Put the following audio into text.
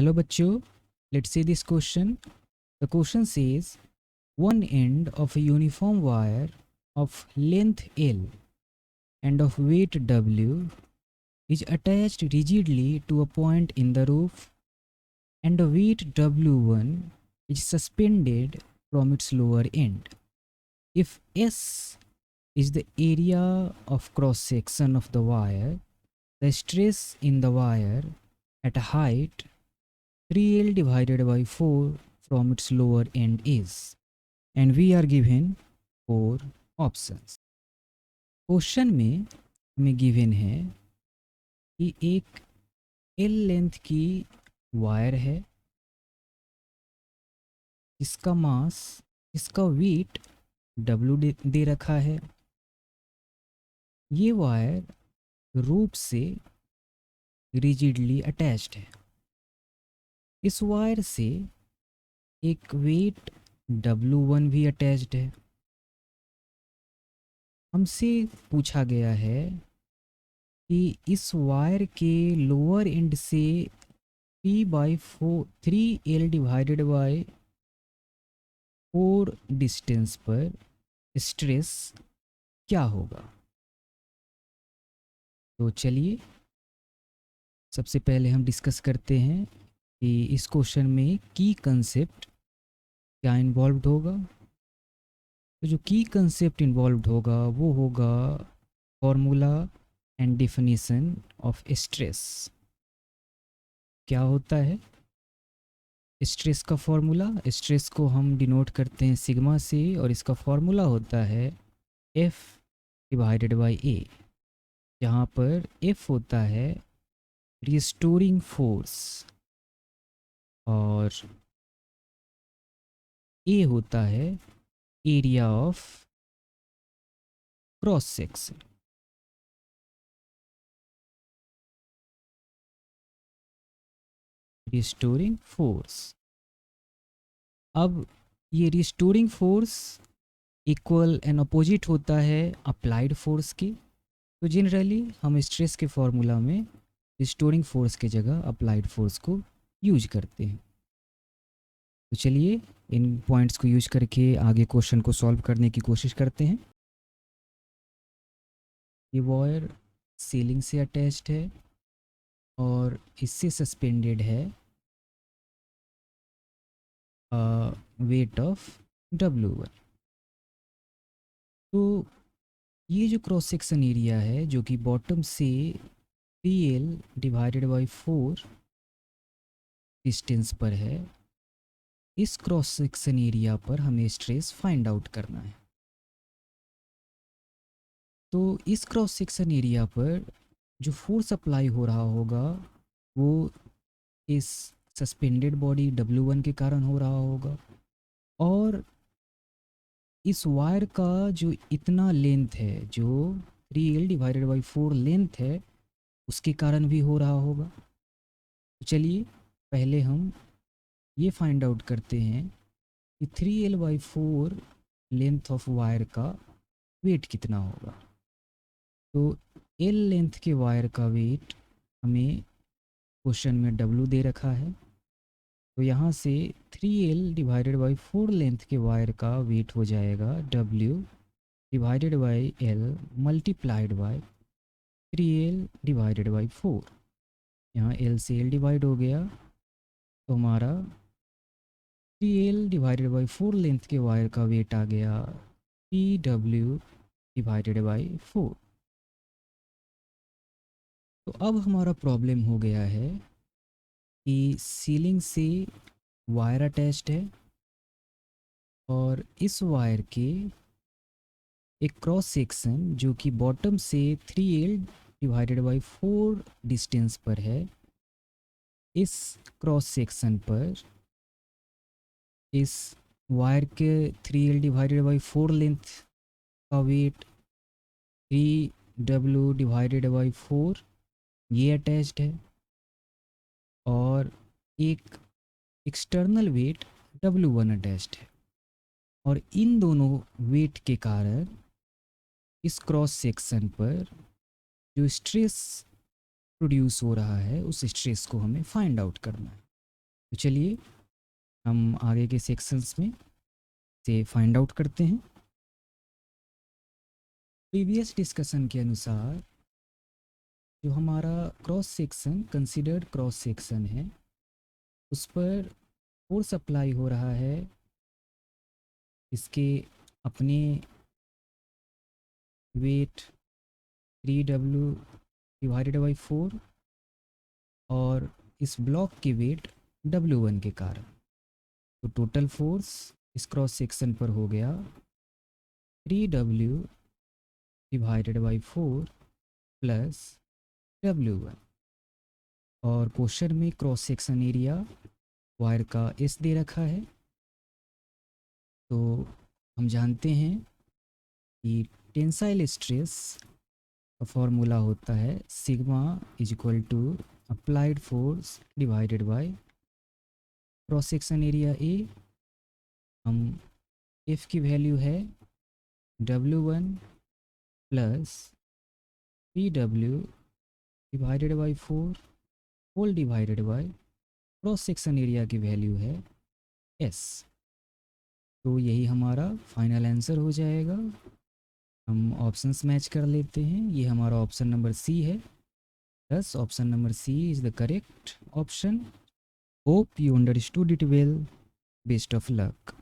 Hello bachcho, let's see this question. The question says one end of a uniform wire of length L and of weight W is attached rigidly to a point in the roof, and the weight W1 is suspended from its lower end. If S is the area of cross section of the wire, the stress in the wire at a height 3L divided by 4 from its lower end is, and we are given 4 options. Question में हमें given है कि एक L length की wire है, इसका मास, इसका wait W दे रखा है। ये वायर रूप से रिजिडली अटैच्ड है। इस वायर से एक वेट W1 भी अटैच्ड है। हमसे पूछा गया है कि इस वायर के लोअर एंड से 3L डिवाइडेड बाय 4 डिस्टेंस पर स्ट्रेस क्या होगा। तो चलिए सबसे पहले हम डिस्कस करते हैं कि इस क्वेश्चन में की कंसेप्ट क्या इन्वॉल्व्ड होगा। तो जो की कंसेप्ट इन्वॉल्व्ड होगा वो होगा formula and definition of stress. क्या होता है स्ट्रेस का फॉर्मूला? स्ट्रेस को हम डिनोट करते हैं सिग्मा से, और इसका फॉर्मूला होता है F डिवाइडेड बाय A, जहाँ पर F होता है रिस्टोरिंग फोर्स और A होता है area of cross section. Restoring force. अब ये restoring force equal and opposite होता है अप्लाइड फोर्स के। तो जनरली हम स्ट्रेस के फॉर्मूला में रिस्टोरिंग फोर्स के जगह अप्लाइड फोर्स को यूज करते हैं। तो चलिए इन पॉइंट्स को यूज करके आगे क्वेश्चन को सॉल्व करने की कोशिश करते हैं। ये वायर सीलिंग से अटैच्ड है और इससे सस्पेंडेड है वेट ऑफ W1। तो ये जो क्रॉस सेक्शन एरिया है जो कि बॉटम से 3L डिवाइडेड बाय 4 डिस्टेंस पर है, इस क्रॉस सेक्शन एरिया पर हमें स्ट्रेस फाइंड आउट करना है। तो इस क्रॉस सेक्शन एरिया पर जो फोर्स अप्लाई हो रहा होगा वो इस सस्पेंडेड बॉडी W1 के कारण हो रहा होगा, और इस वायर का जो इतना लेंथ है, जो 3L डिवाइडेड बाई 4 लेंथ है, उसके कारण भी हो रहा होगा। तो चलिए पहले हम ये फाइंड आउट करते हैं कि 3L/4 लेंथ ऑफ वायर का वेट कितना होगा। तो L लेंथ के वायर का वेट हमें क्वेश्चन में W दे रखा है, तो यहाँ से 3L डिवाइडेड बाई 4 लेंथ के वायर का वेट हो जाएगा W divided by L multiplied by 3L divided by 4। यहाँ L से L डिवाइड हो गया तो हमारा 3L डिवाइडेड बाई 4 लेंथ के वायर का वेट आ गया PW डिवाइडेड बाई 4। तो अब हमारा प्रॉब्लम हो गया है कि सीलिंग से वायर अटैच्ड है और इस वायर के एक क्रॉस सेक्शन जो कि बॉटम से 3L डिवाइडेड बाई 4 डिस्टेंस पर है, इस क्रॉस सेक्शन पर इस वायर के 3L डिवाइडेड बाई 4 लेंथ का वेट 3W डिवाइडेड बाई 4 ये अटैच्ड है, और एक एक्सटर्नल वेट W1 अटैच्ड है, और इन दोनों वेट के कारण इस क्रॉस सेक्शन पर जो स्ट्रेस प्रोड्यूस हो रहा है उस स्ट्रेस को हमें फाइंड आउट करना है। तो चलिए हम आगे के सेक्शंस में से फाइंड आउट करते हैं। प्रीवियस डिस्कशन के अनुसार जो हमारा cross section considered cross section है उस पर फोर्स अप्लाई हो रहा है इसके अपने वेट 3W डिवाइडेड बाई 4 और इस ब्लॉक के वेट W1 के कारण। तो टोटल फोर्स इस क्रॉस सेक्शन पर हो गया 3W divided by 4 plus W1। और क्वेश्चन में क्रॉस सेक्शन एरिया वायर का एस दे रखा है। तो हम जानते हैं कि टेंसाइल स्ट्रेस का फॉर्मूला होता है sigma is equal to applied force divided by cross section area A. हम एफ की वैल्यू है W1 plus PW divided by 4 whole divided by cross section area की वैल्यू है S। तो यही हमारा फाइनल आंसर हो जाएगा। हम ऑप्शंस मैच कर लेते हैं। ये हमारा ऑप्शन नंबर सी है। thus option number C is the correct option. Hope you understood it well. Best of luck.